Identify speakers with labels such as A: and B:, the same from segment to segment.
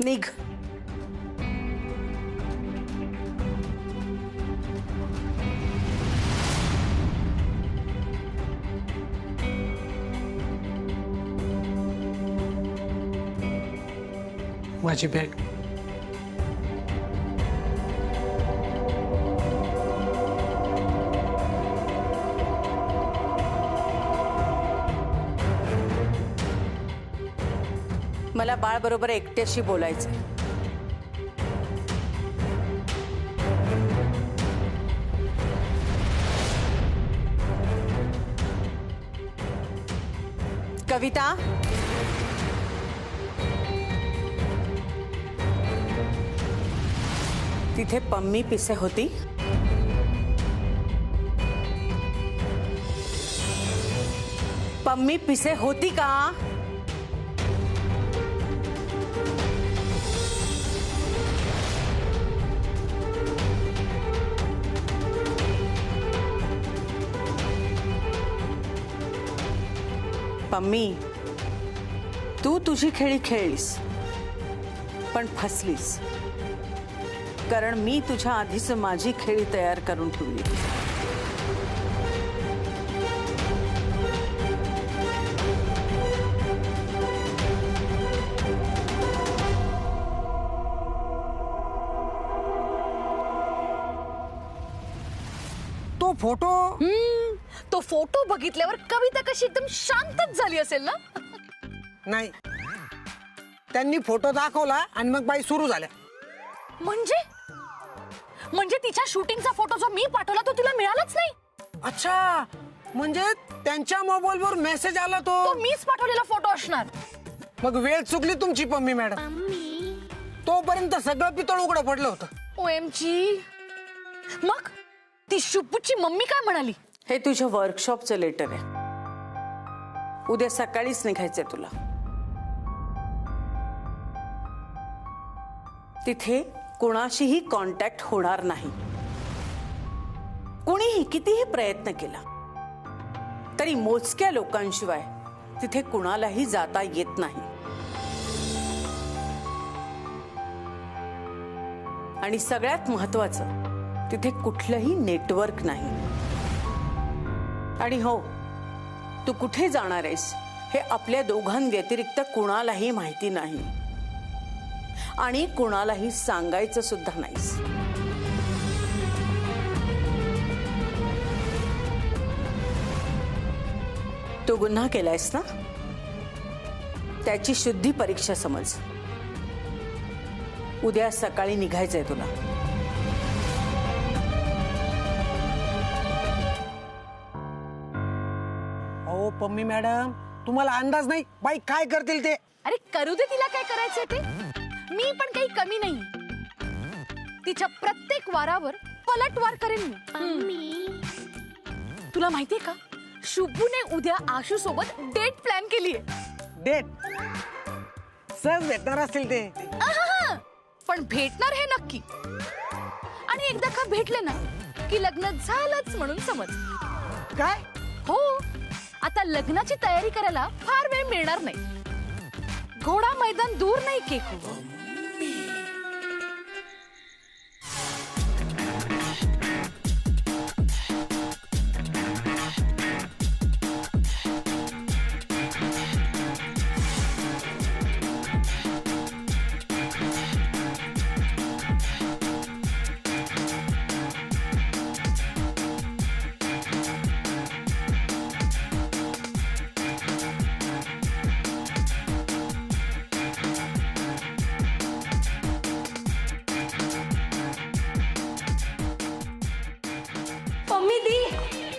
A: निघ.
B: माझी बॅग.
A: मला बाळ बरोबर एकट्याशी बोलायचंय. कविता, तिथे पम्मी पिसे होती? पम्मी पिसे होती का? पम्मी, तू तुझी खेळी खेळलीस पण फसलीस, कारण मी तुझ्या आधीच माझी खेळी तयार करून ठेवली.
C: तो फोटो बघितल्यावर कविता कशी एकदम शांतच झाली असेल ना?
B: नाही, त्यांनी फोटो दाखवला आणि मग बाई सुरू झाल्या.
C: म्हणजे तिच्या शूटिंगचा फोटो जो मी पाठवला तो तिला मिळालाच नाही?
B: अच्छा, म्हणजे त्यांच्या मोबाईल वर मेसेज आला तो
C: मीच पाठवलेला फोटो असणार.
B: मग वेळ चुकली तुमची पम्मी मॅडम. तोपर्यंत सगळं पितळ उघडं पडलं होतं.
C: OMG. मग ती शुभूची मम्मी काय म्हणाली?
A: हे तुझ्या वर्कशॉपचं लेटर आहे, उद्या सकाळीच निघायचंय तुला. तिथे कुणाशीही कॉन्टॅक्ट होणार नाही. कुणीही कितीही प्रयत्न केला तरी मोजक्या लोकांशिवाय तिथे कुणालाही जाता येत नाही. आणि सगळ्यात महत्वाचं, तिथे कुठलंही नेटवर्क नाही. आणि हो, तू कुठे जाणार आहेस हे आपल्या दोघांव्यतिरिक्त कुणालाही माहिती नाही आणि कुणालाही सांगायचं सुद्धा नाहीस. तू गुन्हा केलायस ना, त्याची शुद्धी परीक्षा समज. उद्या सकाळी निघायचंय तुला.
B: अहो पम्मी मॅडम, तुम्हाला अंदाज नाही बाई काय करतील ते.
C: अरे करू दे तिला काय करायचंय ते. मी पण काही कमी नाही. तिच्या प्रत्येक वारावर पलटवार करेन मी. तुला माहितीये का, शुभूने उद्या आशू सोबत डेट प्लॅन केलीये.
B: डेट सहज भेटणार असतील ते.
C: आहाहा. पण भेटणार हे नक्की. आणि एकदा का भेटले ना की लग्न झालंच म्हणून समज.
B: काय?
C: हो, आता लग्नाची तयारी करायला फार वेळ मिळणार नाही. घोडा मैदान दूर नाही केकू.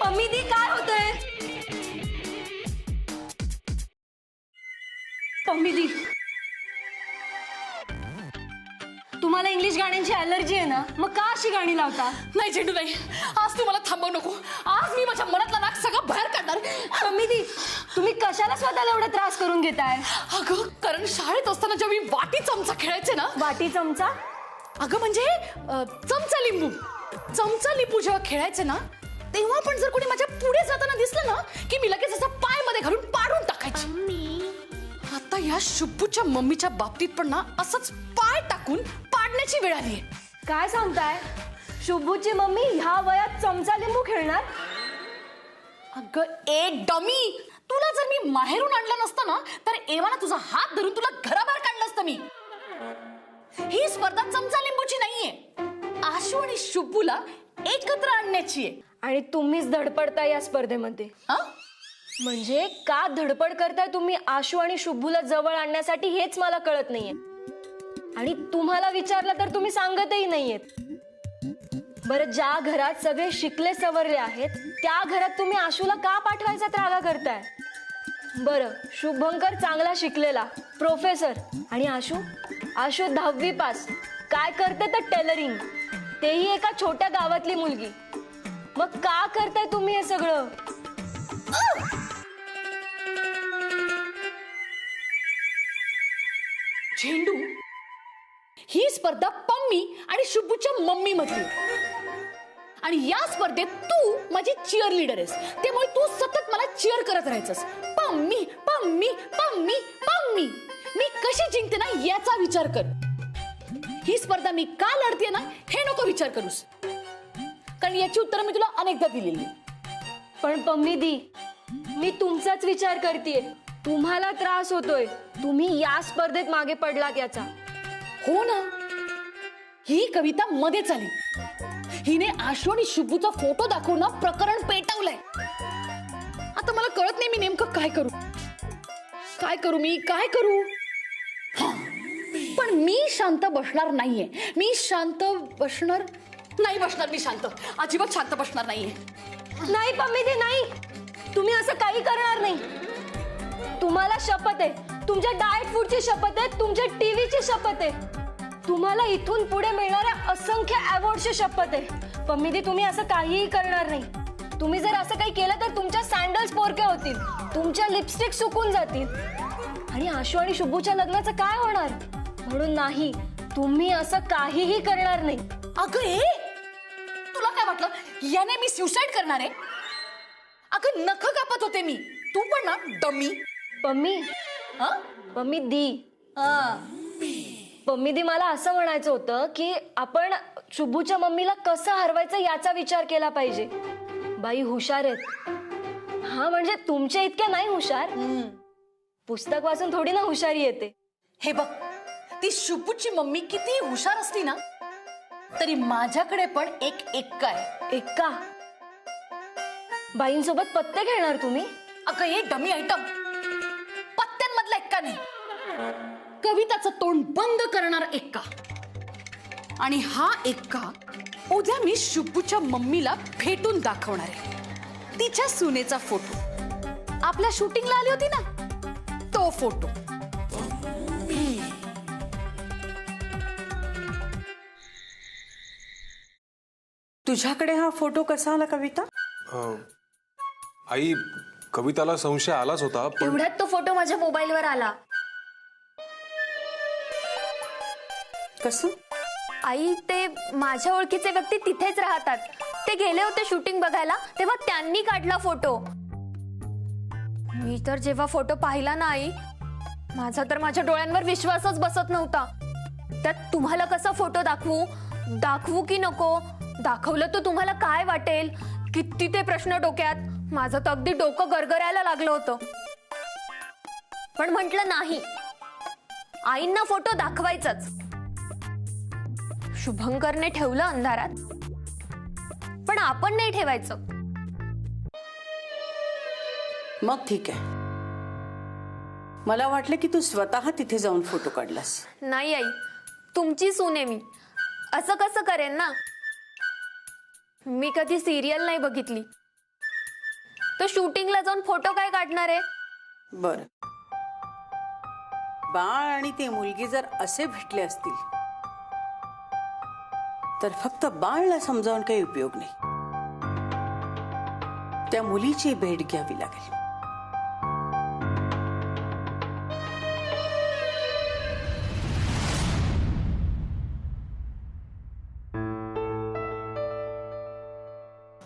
D: पम्मी दी काय होतंय? पम्मी दी, तुम्हाला इंग्लिश गाण्यांची ॲलर्जी आहे ना, मग का अशी गाणी लावता?
C: नाही झेंडू नाही, आज तू मला थांबवू नको. आज मी माझ्या मनातला नाक सगळं बाहेर काढणार.
D: पम्मी दी, तुम्ही कशाला स्वतःला एवढा त्रास करून घेताय?
C: अगं, कारण शाळेत असताना जेव्हा मी वाटी चमचा खेळायचे ना.
D: वाटी चमचा?
C: अगं म्हणजे चमचा लिंबू. चमचा लिंबू जेव्हा खेळायचे ना, तेव्हा पण जर कोणी माझ्या पुढे जाताना दिसलं ना की मी लगेच असं पाय मध्ये घालून पाडून टाकायची. आता या शुभूच्या मम्मीच्या बाबतीत पण ना असंच पाय टाकून पाडण्याची वेळ आली.
D: काय सांगताय? शुभूची मम्मी ह्या वयात चमचा लिंबू खेळणार?
C: अगं ए डमी, तुला जर मी माहेरून आणलं नसतं ना तर एव्हाना तुझा हात धरून तुला घराबाहेर काढलं असतं मी. ही स्पर्धा चमचा लिंबूची नाहीये, आशू आणि शुभूला एकत्र आणण्याची आहे.
D: आणि तुम्हीच धडपडताय या स्पर्धेमध्ये. म्हणजे का धडपड करताय तुम्ही आशू आणि शुभूला जवळ आणण्यासाठी हेच मला कळत नाहीये. आणि तुम्हाला विचारलं तर तुम्ही सांगतही नाहीयेत. बरं, ज्या घरात सगळे शिकले सवरले आहेत त्या घरात तुम्ही आशूला का पाठवायचा त्रागा करताय? बरं, शुभंकर चांगला शिकलेला प्रोफेसर आणि आशू 10वी पास, काय करते तर टेलरिंग, तेही एका छोट्या गावातली मुलगी. मग का करताय तुम्ही हे सगळं?
C: झेंडू, ही स्पर्धा पम्मी आणि शुभूच्या मम्मी मधली, आणि या स्पर्धेत तू माझी चिअर लीडर आहेस, त्यामुळे तू सतत मला चिअर करत राहायचंस. पम्मी पम्मी पम्मी पम्मी. मी कशी जिंकते ना याचा विचार कर. ही स्पर्धा मी का लढते ना हे नको विचार करूस, कारण याची उत्तरं मी तुला अनेकदा दिलेली.
D: पण पम्मी दी, मी तुमचाच विचार करतेय. तुम्हाला त्रास होतोय, तुम्ही या स्पर्धेत मागे पडलात याचा.
C: हो ना, ही कविता मध्येच आली. हिने आशू आणि शुभूचा फोटो दाखवून प्रकरण पेटवलंय. आता मला कळत नाही मी नेमकं काय करू. मी काय करू? पण मी शांत बसणार नाहीये. मी शांत अजिबात शांत बसणार नाहीये.
D: नाही पम्मी दी, नाही, तुम्ही असं काही करणार नाही. तुम्हाला शपथ आहे, तुमच्या डाएट फूडची शपथ आहे, तुमच्या टीव्हीची शपथ आहे, तुम्हाला इथून पुढे मिळणाऱ्या असंख्य अवॉर्डची शपथ आहे. पम्मी दी, तुम्ही असं काहीही करणार नाही. तुम्ही जर असं काही केलं तर तुमच्या सॅन्डल्स पोरके होतील, तुमच्या लिपस्टिक सुकून जातील, आणि आशू आणि शुभूच्या लग्नाचं काय होणार? म्हणून नाही, तुम्ही असं काहीही करणार नाही.
C: अगं तुला काय वाटलं याने मी सुसाईड करणार आहे? अगं नख कापत होते मी, तू पण ना डमी.
D: पम्मी दी, मला असं म्हणायचं होतं की आपण शुभूच्या मम्मीला कसं हरवायचं याचा विचार केला पाहिजे. बाई हुशार आहेत. हा, म्हणजे तुमच्या इतक्या नाही हुशार. पुस्तक वाचून थोडी ना हुशारी येते.
C: हे बघ, ती शुभूची मम्मी किती हुशार असती ना तरी माझ्याकडे पण एक एक्का आहे.
D: एक्का? बाईंसोबत पत्ते खेळणार तुम्ही?
C: अगं हे डमी आयटम, पत्त्यांमधला एक्का नाही, कविताचं तोंड बंद करणार एक्का. आणि हा एक्का उद्या मी शुभूच्या मम्मीला भेटून दाखवणार आहे. तिच्या सुनेचा फोटो, आपल्या शूटिंगला आली होती ना तो फोटो.
A: तुझ्याकडे हा फोटो कसा आला कविता?
E: आई, कविताला संशय आलाच होता, पण
D: एवढ्यात तो फोटो माझ्या मोबाईलवर आला.
A: कसं?
F: आई, ते माझ्या ओळखीचे व्यक्ती तिथेच राहतात. ते गेले होते शूटिंग बघायला, तेव्हा त्यांनी काढला फोटो. मी तर जेव्हा फोटो पाहिला ना आई, माझा तर माझ्या डोळ्यांवर विश्वासच बसत नव्हता. त्यात तुम्हाला कसा फोटो दाखवू की नको, दाखवलं तर तुम्हाला काय वाटेल, किती ते प्रश्न डोक्यात. माझं तर अगदी डोकं गरगरायला लागलं होतं. पण म्हटलं नाही, आईंना फोटो दाखवायचाच. शुभंकरने ठेवलं अंधारात, पण आपण नाही ठेवायचं.
A: मग ठीक आहे. मला वाटलं की तू स्वतः तिथे जाऊन फोटो काढलास.
F: नाही आई, तुमची सून आहे मी, असं कसं करेन ना. मी कधी सिरियल नाही बघितली, तो शूटिंगला जाऊन फोटो काय काढणार आहे?
A: बर, बाळ आणि ती मुलगी जर असे भेटले असतील तर फक्त बाळला समजावून काही उपयोग नाही. त्या मुलीची भेट घ्यावी लागेल.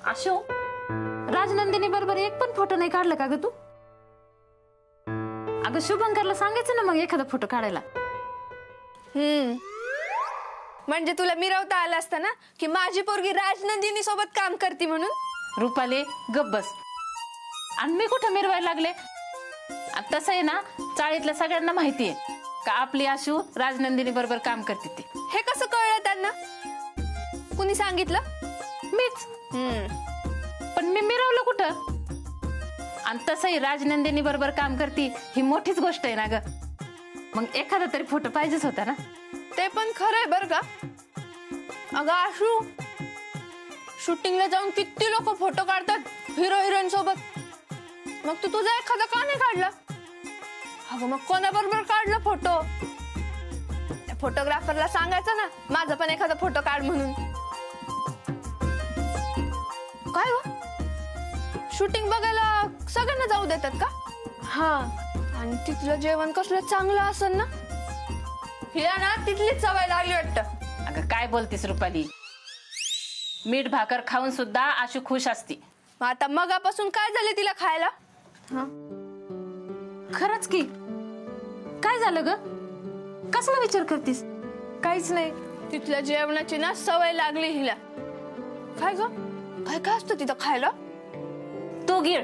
C: आशो, राजनंदिनी बरोबर एक पण फोटो नाही काढला का ग तू? अगं शुभंकरला सांगायचं ना मग एखादा फोटो काढायला.
F: म्हणजे तुला मिरवता आलं असतं ना की माझी पोरगी राजनंदिनी सोबत काम करते म्हणून.
G: रुपाले गप बस. आणि मी कुठं मिरवायला लागले? आता तसं आहे ना, चाळीतल्या सगळ्यांना माहिती आहे का आपली आशू राजनंदिनी बरोबर काम करते ती.
F: हे कसं कळलं त्यांना? कुणी सांगितलं?
G: मीच. पण मी मिरवलं कुठं? आणि तसंही राजनंदिनी बरोबर काम करते ही मोठीच गोष्ट आहे ना ग. मग एखादा तरी फोटो पाहिजेच होता ना.
F: ते पण खरंय बर का. अगं आशू, शूटिंगला जाऊन किती लोक फोटो काढतात हिरो हिरोईन सोबत. मग तू तुझा एखादा का नाही काढला? अगं मग कोणाबरोबर काढला फोटो? फोटोग्राफरला सांगायचं ना माझा पण एखादा फोटो काढ म्हणून. काय हो, शूटिंग बघायला सगळ्यांना जाऊ देतात का? हा, आणि तिथलं जेवण कसलं चांगलं असेल ना. हिला ना तिथलीच सवय लागली वाटतं.
G: अगं काय बोलतीस रुपाली, मीठ भाकर खाऊन सुद्धा आशू खुश असती.
F: मग आता मगापासून काय झाले तिला खायला?
G: खरंच की काय झालं ग? कसला विचार करतीस?
F: काहीच नाही, तिथल्या जेवणाची ना सवय लागली हिला. काय ग, काय काय असतं तिथं खायला?
G: तो गिळ.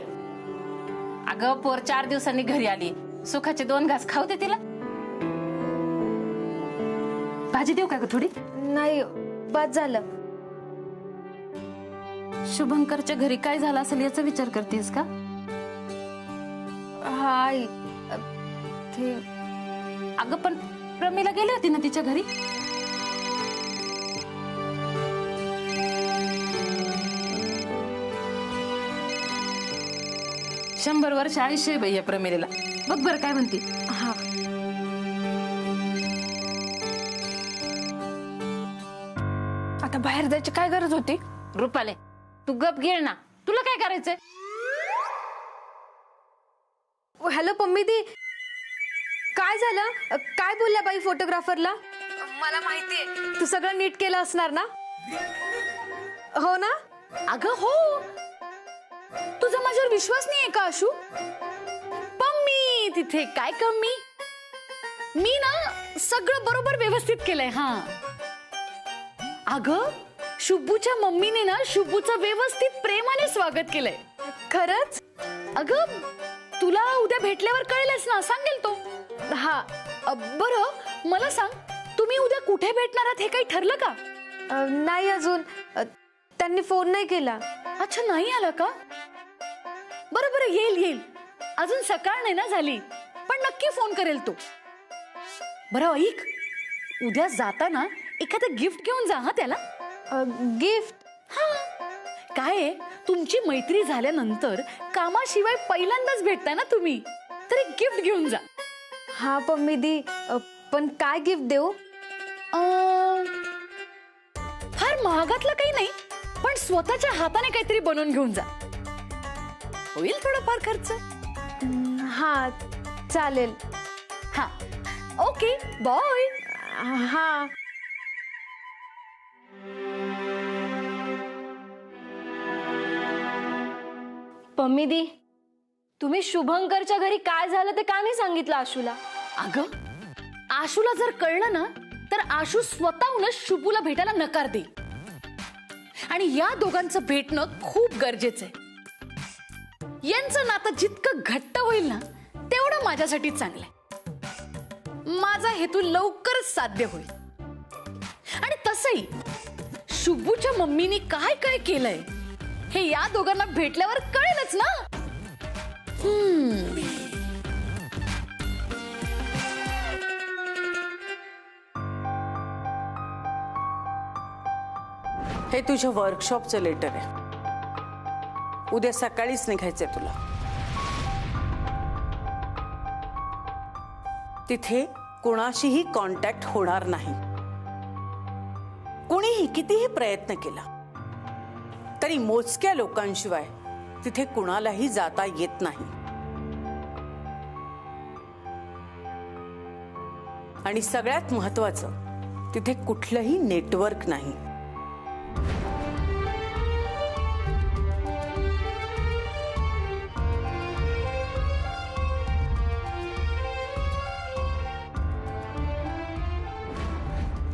G: अगं पोर 4 दिवसांनी घरी आली, सुखाचे 2 घास खाऊ दे तिला. भाजी देऊ का ग थोडी?
F: नाही, बस झालं.
G: शुभंकरच्या घरी काय झालं असेल याचा विचार करतेस का?
F: हाय ते
G: अगं पण प्रमीला गेली होती ना तिच्या घरी. शंभर वर्ष आयुष्य आहे बाई या प्रमिलेला. बघ बरं काय म्हणते.
F: हा, आता बाहेर जायची काय गरज होती?
G: रुपाले तू गप गिळ ना, तुला काय करायचंय?
F: हॅलो पम्मी दी, काय झालं? काय बोलल्या बाई फोटोग्राफरला? मला माहितीये तू सगळं नीट केलं असणार ना. हो ना?
C: अगं हो, तुझा माझ्यावर विश्वास नाहीये का आशू? पम्मी तिथे काय कमी? मी ना सगळं बरोबर व्यवस्थित केलंय. हा अगं, शुभूच्या मम्मीने ना शुभूचं व्यवस्थित प्रेमाने स्वागत केलंय.
F: खरंच?
C: अगं तुला उद्या भेटल्यावर कळेलच ना, सांगेल तो.
F: हा,
C: बरं मला सांग, तुम्ही उद्या कुठे भेटणार आहात हे काही ठरलं का?
F: नाही अजून, त्यांनी फोन नाही केला.
C: अच्छा, नाही आला का? बरं बरं, येईल. अजून सकाळ नाही ना झाली, पण नक्की फोन करेल तो. बरं ऐक, उद्या जाताना एखादं गिफ्ट घेऊन जा. हा त्याला
F: गिफ्ट?
C: हा, काय आहे, तुमची मैत्री झाल्यानंतर कामाशिवाय पहिल्यांदाच भेटताय ना तुम्ही, तर एक गिफ्ट घेऊन जा.
F: हा पम्मी दी, पण काय गिफ्ट देऊ?
C: फार महागातलं काही नाही, पण स्वतःच्या हाताने काहीतरी बनवून घेऊन जा. होईल थोडाफार खर्च.
F: हा चालेल.
C: हा ओके, बाय.
F: हा.
D: पम्मी दी, तुम्ही शुभंकरच्या घरी काय झालं ते का नाही सांगितलं आशूला?
C: अगं, आशूला जर कळलं ना तर आशू स्वतःहूनच शुभूला भेटायला नकार दे. आणि या दोघांचं भेटणं खूप गरजेचं आहे. यांचं नातं जितकं घट्ट होईल ना तेवढं माझ्यासाठी चांगलं आहे. माझा हेतू लवकरच साध्य होईल. आणि तसंही शुभूच्या मम्मीने काय काय केलंय हे या दोघांना भेटल्यावर कळेलच ना.
A: हे तुझ्या वर्कशॉपचं लेटर आहे. उद्या सकाळीच निघायचंय तुला. तिथे कुणाशीही कॉन्टॅक्ट होणार नाही. कोणीही कितीही प्रयत्न केला तरी मोजक्या लोकांशिवाय तिथे कुणालाही जाता येत नाही. आणि सगळ्यात महत्वाचं, तिथे कुठलंही नेटवर्क नाही.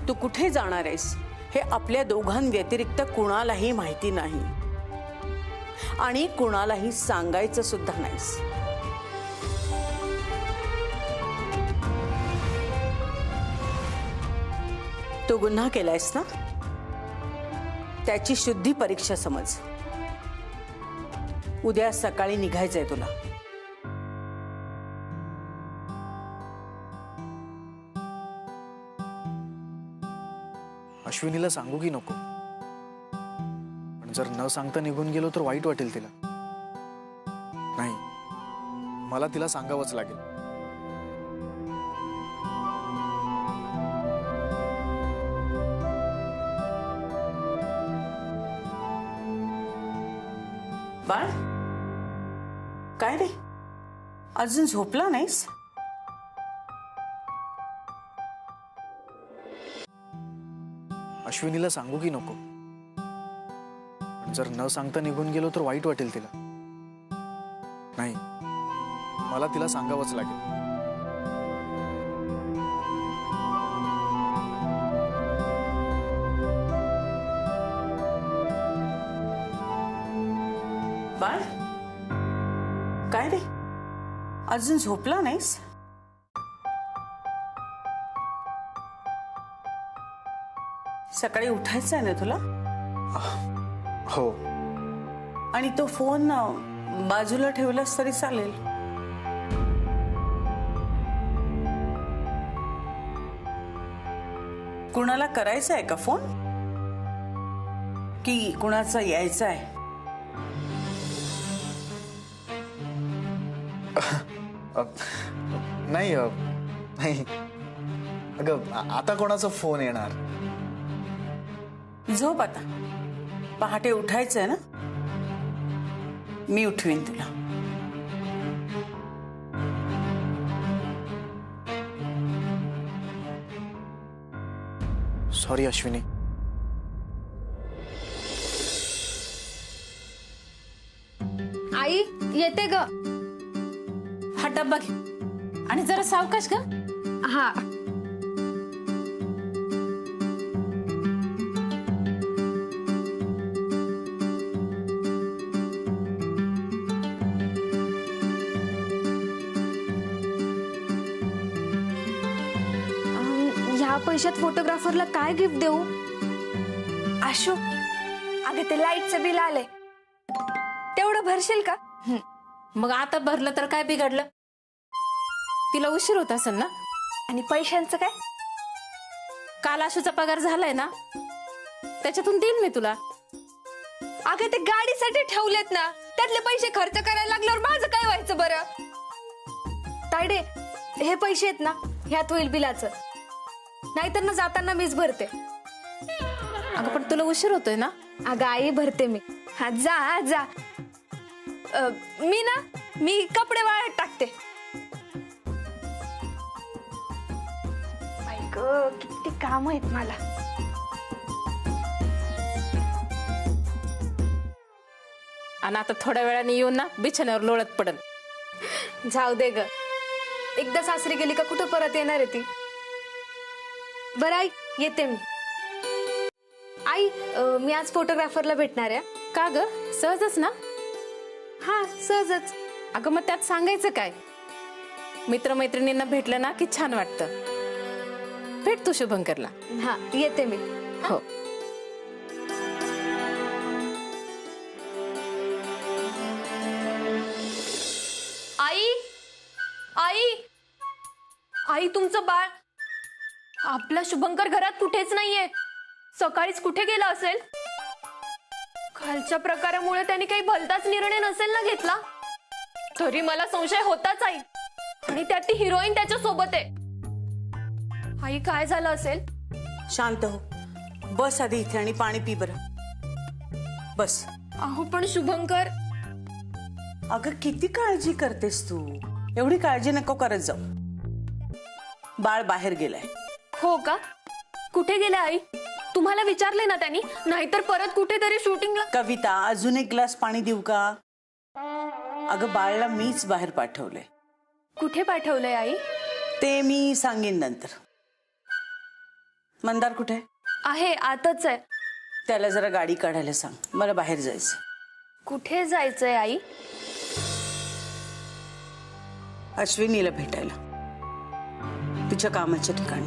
A: तू कुठे जाणार आहेस हे आपल्या दोघांव्यतिरिक्त कुणालाही माहिती नाही आणि कुणालाही सांगायचं सुद्धा नाहीस. तू गुन्हा केलायस ना, त्याची शुद्धी परीक्षा समज. उद्या सकाळी निघायचंय तुला.
H: अश्विनीला सांगू की नको? पण जर न सांगता निघून गेलो तर वाईट वाटेल तिला. नाही, मला तिला सांगावंच लागेल.
A: बाळ, काय रे, अजून झोपला नाहीस?
H: अश्विनीला सांगू की नको? पण जर न सांगता निघून गेलो तर वाईट वाटेल तिला. नाही, मला तिला सांगावंच लागेल.
A: बाळ, काय रे, अजून झोपला नाहीस? सकाळी उठायचं आहे ना तुला?
H: हो.
A: आणि तो फोन बाजूला ठेवलास तरी चालेल. कुणाला करायचा आहे का फोन, की कुणाचा यायचा आहे?
H: नाही नाही, अगं आता कोणाचा फोन येणार?
A: झोप आता, पहाटे उठायचंय ना, मी उठवीन तुला.
H: सॉरी अश्विनी.
C: आई येते ग.
G: हा डब्बा घे आणि जरा सावकाश ग.
C: हा. ह्या पैशात फोटोग्राफरला काय गिफ्ट देऊ?
F: आशू, अगे ते लाईटचं बिल आलंय, तेवढं भरशील का?
G: मग आता भरलं तर काय बिघडलं? तिला उशीर होत असेल ना.
F: आणि पैशांचं काय?
G: काल आशूचा पगार झालाय ना, त्याच्यातून देईन मी तुला.
F: अगं ते गाडीसाठी ठेवलेत ना, त्यातले पैसे खर्च करायला लागल्यावर माझं काय व्हायचं बरं? तायडे, हे पैसे आहेत ना, ह्यात होईल बिलाचं, नाहीतर ना जाताना मीच भरते.
G: अगं पण तुला उशीर होतोय ना.
F: अगं आई, भरते मी. हा जा जा. मी कपडे वाळत टाकते. ऐक, किती काम आहेत मला.
G: आणि आता थोड्या वेळाने येऊन ना बिछाण्यावर लोळत पडल.
F: जाऊ दे ग, एकदा सासरी गेली का कुठं परत येणार आहे ती. बरं आई, येते मी. आई, मी आज फोटोग्राफरला भेटणार आहे.
G: का ग, सहजच ना?
F: हा, सहजच.
G: अगं मग त्यात सांगायचं काय? मित्रमैत्रिणींना भेटलं ना की छान वाटतं. भेट तू शुभंकरला.
F: हा, येते मी.
G: हो.
F: आई, आई, आई, तुमचं बाळ. आपला शुभंकर घरात कुठेच नाहीये. सकाळीच कुठे गेला असेल? कालच्या प्रकारामुळे त्याने काही भलताच निर्णय नसेल ना घेतला. तरी मला संशय होताच आई. आणि त्यात ती हिरोईन त्याच्या सोबत आहे. आई, काय झालं असेल?
A: शांत हो, बस आधी इथे आणि पाणी पी बरं. बस.
F: अहो पण शुभंकर.
A: अगं किती काळजी करतेस तू, एवढी काळजी नको करत जाऊ. बाळ बाहेर गेलाय.
F: हो का? कुठे गेले आई? तुम्हाला विचारले ना त्यांनी? नाहीतर परत कुठेतरी शूटिंगला.
A: कविता, अजून एक ग्लास पाणी देऊ का? अगं बाळला मीच बाहेर पाठवलंय.
F: कुठे पाठवलंय आई?
A: ते मी सांगेन नंतर. मंदार कुठे आहे?
F: आहे आतच आहे.
A: त्याला जरा गाडी काढायला सांग, मला बाहेर जायचं.
F: कुठे जायचंय आई?
A: अश्विनीला भेटायला, तिच्या कामाच्या ठिकाणी.